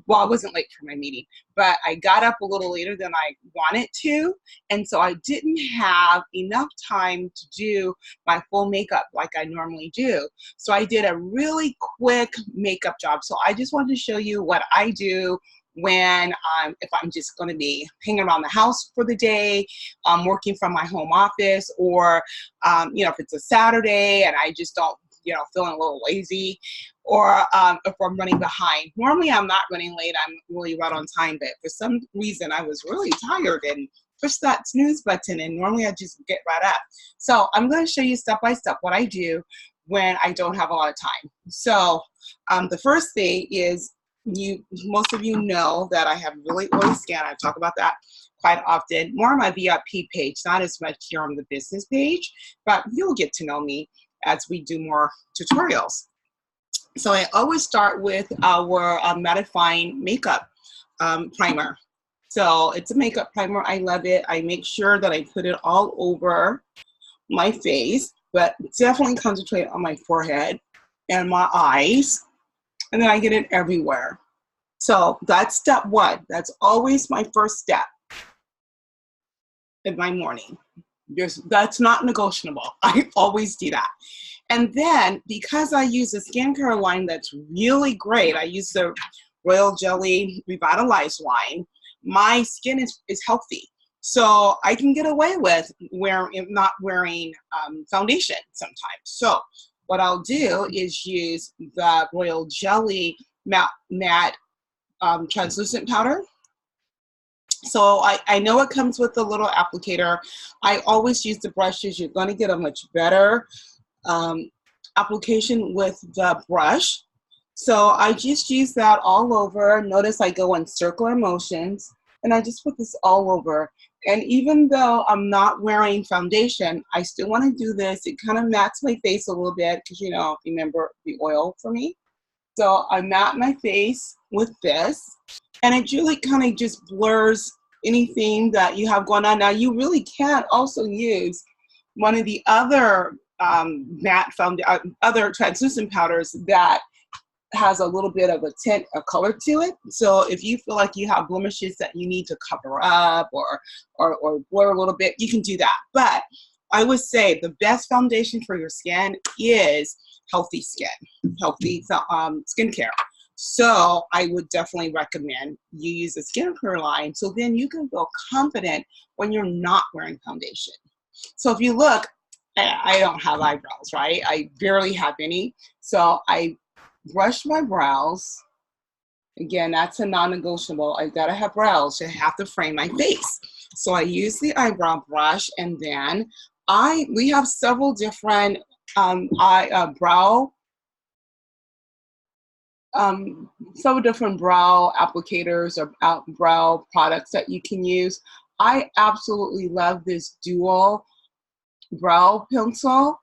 Well, I wasn't late for my meeting, but I got up a little later than I wanted to. And so I didn't have enough time to do my full makeup like I normally do. So I did a really quick makeup job. So I just wanted to show you what I do when if I'm just going to be hanging around the house for the day, working from my home office, or if it's a Saturday and I just don't, feeling a little lazy, or if I'm running behind. Normally I'm not running late, I'm really right on time, but for some reason I was really tired and pushed that snooze button, and normally I just get right up. So I'm going to show you step by step what I do when I don't have a lot of time. So the first thing is, most of you know that I have really oily skin. I talk about that quite often, more on my VIP page, not as much here on the business page, but you'll get to know me as we do more tutorials. So I always start with our mattifying makeup primer. So it's a makeup primer. I love it. I make sure that I put it all over my face, but definitely concentrate on my forehead and my eyes. And then I get it everywhere. So that's step one. That's always my first step in my morning. That's not negotiable. I always do that. And then, because I use a skincare line that's really great, I use the Royal Jelly Revitalized line, my skin is healthy. So I can get away with not wearing foundation sometimes. So what I'll do is use the Royal Jelly matte translucent powder. So I know it comes with a little applicator. I always use the brushes. You're going to get a much better application with the brush. So I just use that all over. Notice I go in circular motions, and I just put this all over. And even though I'm not wearing foundation, I still want to do this. It kind of mattes my face a little bit because, remember the oil for me. So I matte my face with this, and it really kind of just blurs anything that you have going on. Now, you really can also use one of the other other translucent powders that has a little bit of a tint, a color to it. So if you feel like you have blemishes that you need to cover up or blur a little bit, you can do that. But I would say the best foundation for your skin is healthy skin, healthy skincare. So I would definitely recommend you use a skincare line, so then you can feel confident when you're not wearing foundation. So if you look, I don't have eyebrows, right? I barely have any. So I brush my brows. Again, that's a non-negotiable. I gotta have brows to have to frame my face. So I use the eyebrow brush, and then we have several different several different brow applicators or brow products that you can use. I absolutely love this dual brow pencil.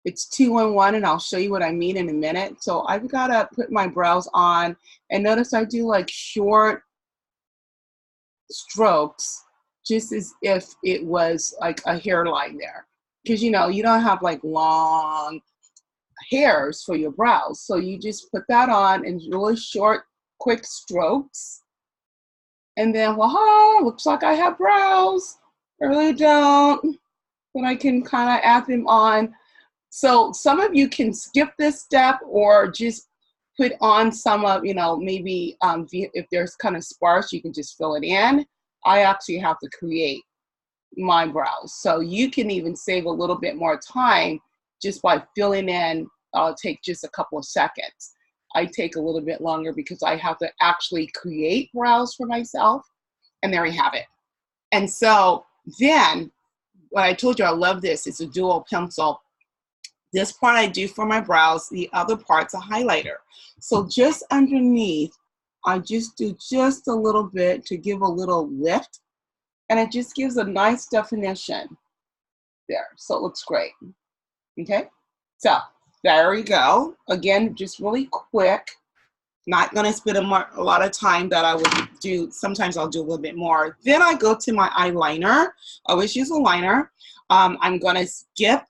It's 2-in-1, and I'll show you what I mean in a minute. So I've got to put my brows on, and notice I do like short strokes, just as if it was like a hairline there. Because you don't have like long hairs for your brows. So you just put that on in really short, quick strokes. And then, voila, looks like I have brows. I really don't, but I can kind of add them on. So some of you can skip this step or just put on some of, maybe if there's kind of sparse, you can just fill it in. I actually have to create my brows. So you can even save a little bit more time just by filling in. I'll take just a couple of seconds. I take a little bit longer because I have to actually create brows for myself. And there you have it. And so then, what I told you, I love this. It's a dual pencil. This part I do for my brows. The other part's a highlighter. So just underneath, I just do just a little bit to give a little lift. And it just gives a nice definition there. So it looks great. Okay? So there we go. Again, just really quick. Not going to spend a lot of time that I would do. Sometimes I'll do a little bit more. Then I go to my eyeliner. I always use a liner. I'm going to skip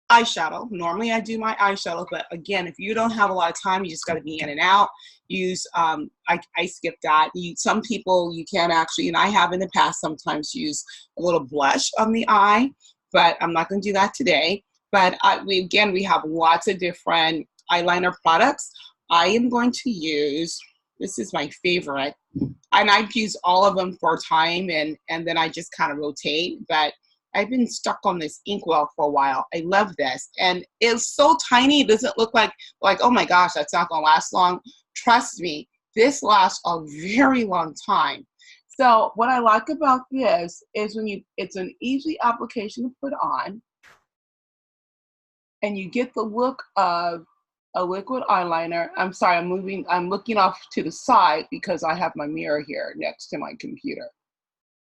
eyeshadow. Normally I do my eyeshadow, but again, if you don't have a lot of time, you just got to be in and out. use, I skip that. Some people, you can actually, and I have in the past sometimes use a little blush on the eye, but I'm not going to do that today. But we have lots of different eyeliner products. I am going to use, this is my favorite, and I've used all of them for a time, and then I just kind of rotate, but I've been stuck on this inkwell for a while. I love this, and it's so tiny, it doesn't look like, oh my gosh, that's not gonna last long. Trust me, this lasts a very long time. So what I like about this is it's an easy application to put on, and you get the look of a liquid eyeliner. I'm sorry, I'm looking off to the side because I have my mirror here next to my computer.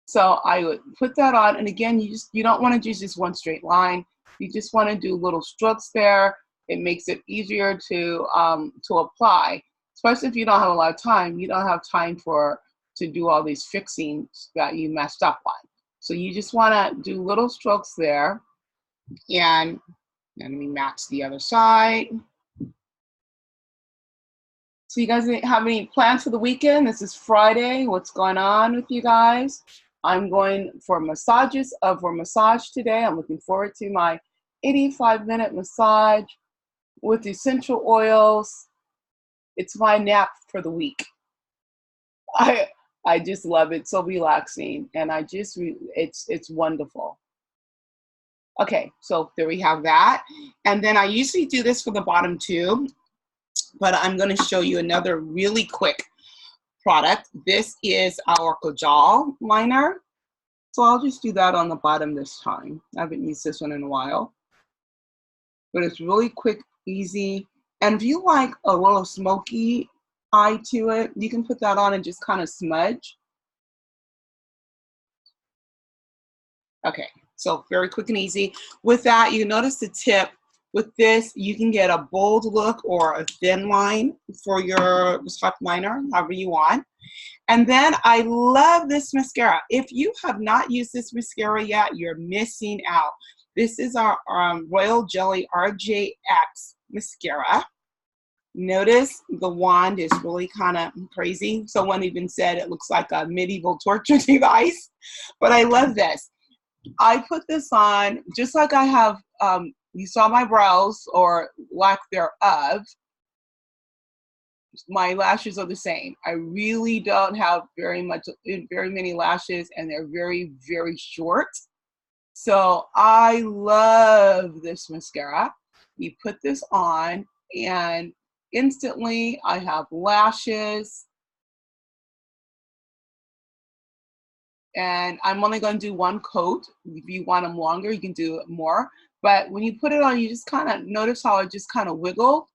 So I would put that on, and again, you don't want to do just one straight line. You just want to do little strokes there. It makes it easier to apply, especially if you don't have a lot of time. You don't have time to do all these fixings that you messed up on. So you just want to do little strokes there, and let me match the other side. So you guys have any plans for the weekend? This is Friday. What's going on with you guys? I'm going for massage today. I'm looking forward to my 85-minute massage with essential oils. It's my nap for the week. I just love it. So relaxing, and it's wonderful. Okay, so there we have that. And then I usually do this for the bottom too, but I'm going to show you another really quick product. This is our Kajal liner. So I'll just do that on the bottom this time. I haven't used this one in a while. But it's really quick, easy. And if you like a little smoky eye to it, you can put that on and just kind of smudge. Okay, so very quick and easy. With that, you notice the tip. With this, you can get a bold look or a thin line for your top liner, however you want. And then I love this mascara. If you have not used this mascara yet, you're missing out. This is our Royal Jelly RJX mascara. Notice the wand is really kind of crazy. Someone even said it looks like a medieval torture device, but I love this. I put this on just like I have, you saw my brows or lack thereof. My lashes are the same. I really don't have very many lashes, and they're very, very short. So I love this mascara. You put this on, and instantly I have lashes. And I'm only going to do one coat. If you want them longer, you can do more. But when you put it on, you just kind of notice how it just kind of wiggle.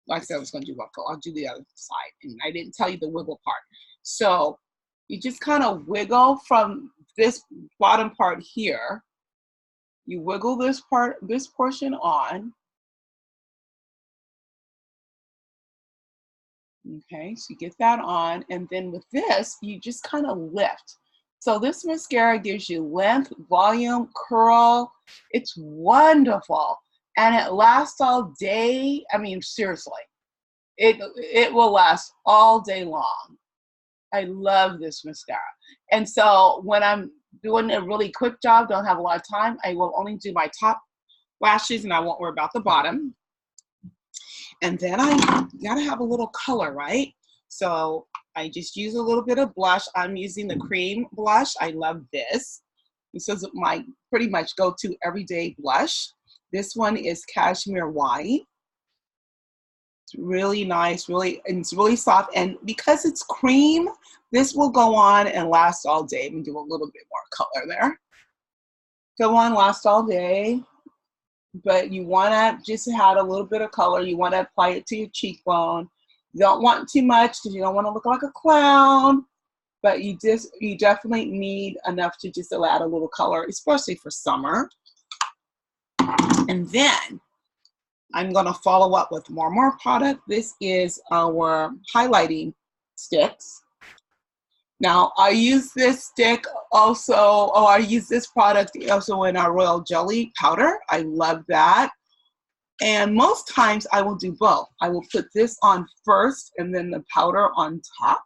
Like I said, I was going to do one coat. I'll do the other side. And I didn't tell you the wiggle part. So you just kind of wiggle from this bottom part here. You wiggle this portion on. Okay, so you get that on. And then with this, you just kind of lift. So this mascara gives you length, volume, curl. It's wonderful. And it lasts all day. I mean, seriously, it will last all day long. I love this mascara. And so when I'm doing a really quick job, don't have a lot of time, I will only do my top lashes and I won't worry about the bottom. And then I gotta have a little color, right? So I just use a little bit of blush. I'm using the cream blush. I love this. This is my pretty much go-to everyday blush. This one is Cashmere White. It's really nice, it's really soft. And because it's cream, this will go on and last all day. Let me do a little bit more color there. Go on, last all day. But you want to just add a little bit of color. You want to apply it to your cheekbone. You don't want too much because you don't want to look like a clown. But you definitely need enough to just add a little color, especially for summer. And then I'm going to follow up with more product. This is our highlighting sticks. Now, I use this stick also, I use this product also in our Royal Jelly powder. I love that. And most times I will do both. I will put this on first and then the powder on top.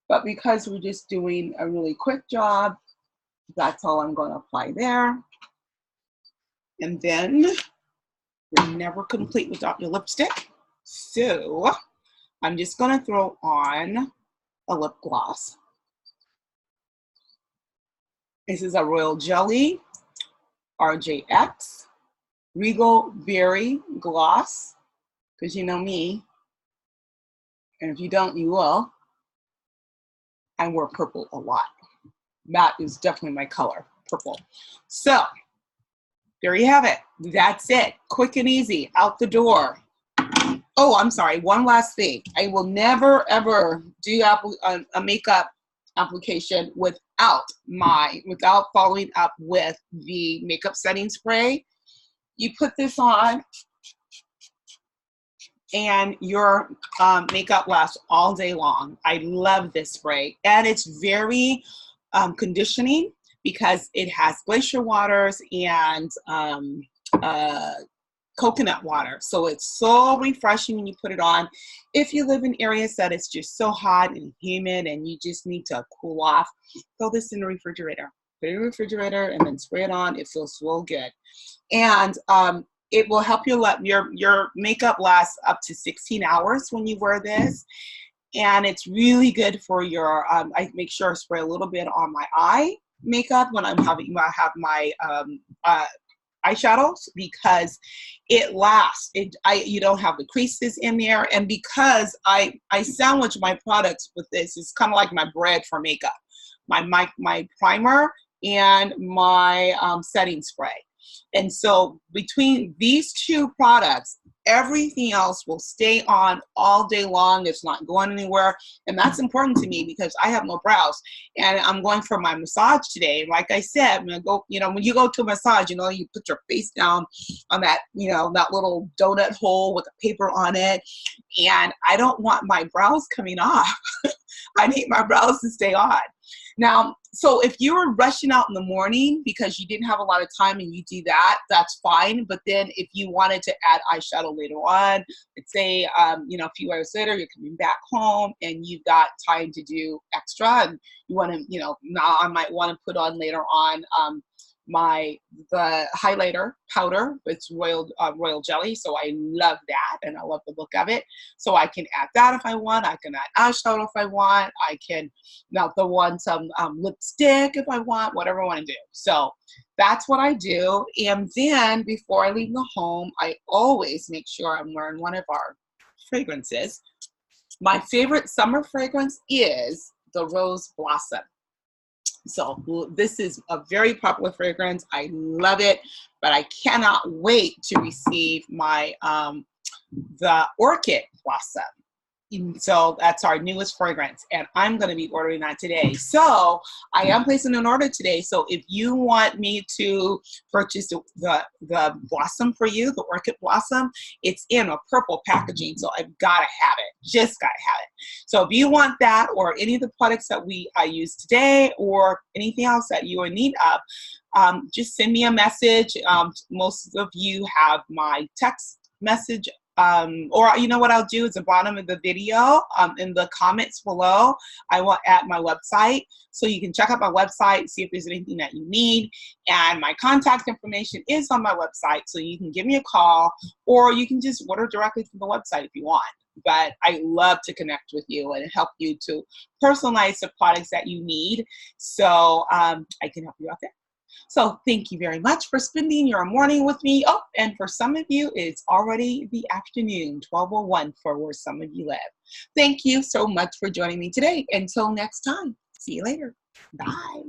But because we're just doing a really quick job, that's all I'm going to apply there. And then you're never complete without your lipstick. So I'm just going to throw on a lip gloss. This is a Royal Jelly RJX Regal Berry Gloss, because you know me, and if you don't, you will. I wear purple a lot. That is definitely my color, purple. So there you have it. That's it. Quick and easy, out the door. Oh, I'm sorry. One last thing. I will never, ever do a makeup application without following up with the makeup setting spray. You put this on and your makeup lasts all day long. I love this spray, and it's very conditioning because it has glacier waters and coconut water. So it's so refreshing when you put it on. If you live in areas that it's just so hot and humid and you just need to cool off, throw this in the refrigerator. Put it in the refrigerator and then spray it on. It feels so good. And it will help you let your makeup last up to 16 hours when you wear this. And it's really good for your, I make sure I spray a little bit on my eye makeup when I have my eyeshadows, because it lasts. You don't have the creases in there, and because I sandwich my products with this, it's kind of like my bread for makeup, my primer and my setting spray. And so between these two products, everything else will stay on all day long. It's not going anywhere. And that's important to me because I have no brows. And I'm going for my massage today. Like I said, I'm gonna go, when you go to a massage, you put your face down on that, that little donut hole with the paper on it. And I don't want my brows coming off. I need my brows to stay on. Now, so if you were rushing out in the morning because you didn't have a lot of time and you do that, that's fine. But then if you wanted to add eyeshadow later on, let's say, a few hours later, you're coming back home and you've got time to do extra and you want to, now I might want to put on later on the highlighter powder. It's royal jelly, so I love that and I love the look of it. So I can add that if I want. I can add eyeshadow if I want. I can now throw on some lipstick if I want, whatever I want to do. So that's what I do. And then before I leave the home, I always make sure I'm wearing one of our fragrances. My favorite summer fragrance is the Rose Blossom. So this is a very popular fragrance. I love it, but I cannot wait to receive my the Orchid Blossom. So that's our newest fragrance, and I'm going to be ordering that today. So I am placing an order today. So if you want me to purchase the blossom for you, the Orchid Blossom, it's in a purple packaging. So I've got to have it. Just got to have it. So if you want that, or any of the products that I use today, or anything else that you are in need of, just send me a message. Most of you have my text message. Or you know what I'll do is the bottom of the video, in the comments below, I will add my website. So you can check out my website, see if there's anything that you need. And my contact information is on my website. So you can give me a call, or you can just order directly from the website if you want. But I love to connect with you and help you to personalize the products that you need. So I can help you out there. So thank you very much for spending your morning with me. Oh, and for some of you, it's already the afternoon, 12:01 for where some of you live. Thank you so much for joining me today. Until next time, see you later. Bye.